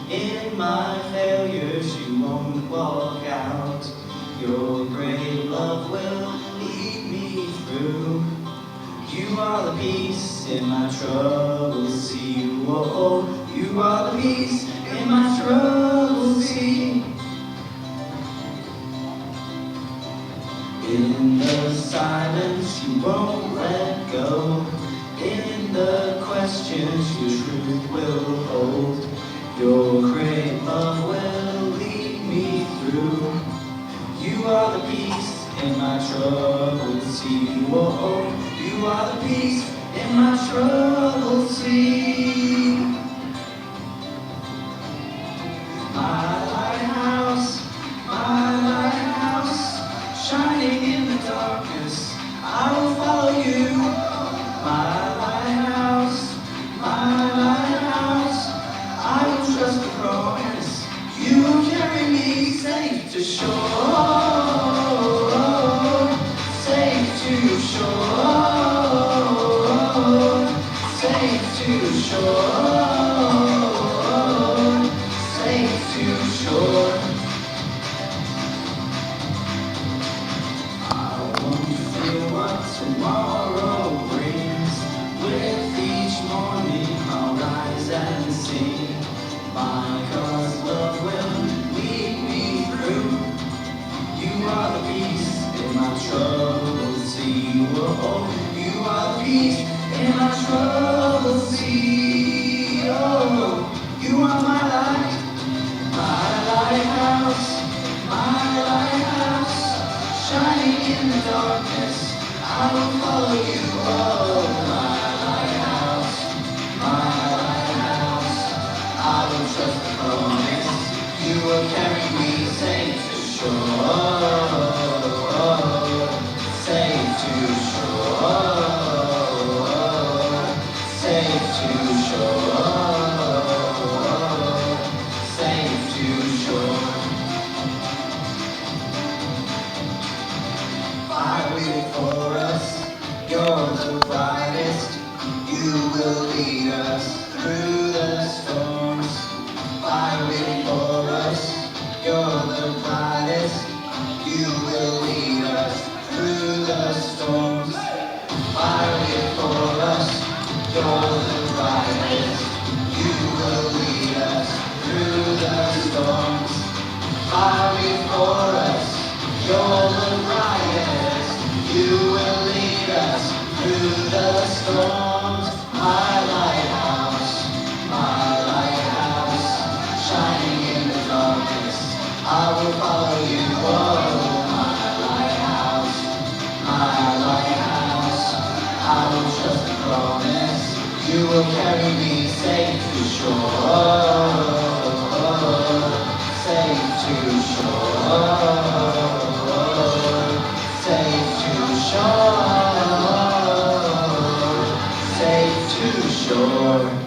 In my failures you won't walk out. Your great love will lead me through. You are the peace in my troubles, see. Oh, you are the peace in my troubles, see. In the silence you won't let go. In the questions your truth will hold. Your great love will lead me through. You are the peace in my troubles, see. Oh, you are the peace in my troubles, see. My lighthouse, shining in the darkness, I will follow you. My lighthouse, I will trust the promise. You will carry me safe to shore, safe to shore, safe to shore, safe to shore. I won't fear what tomorrow brings. With each morning I'll rise and sing. Because love will lead me through. You are the peace in my troubles, see. Oh, you are the peace in my troubles, see. Oh, you are my light, my lighthouse, shining in the darkness. I will follow you. Oh, my lighthouse, I will trust the promise. You will carry me safe to shore, safe to shore, safe to shore, safe to shore. Fire will for us, you're the brightest. You will lead us through the storms. Fire will for us, you're the brightest. You will lead us through the storms. Fire will for us, you're the brightest. You will lead us through the storms. Fire will for us, you're the brightest. You will lead us through the storms. My lighthouse, shining in the darkness, I will follow you. Oh, my lighthouse, I will trust the promise. You will carry me safe to shore, safe to shore, safe to shore, safe to shore.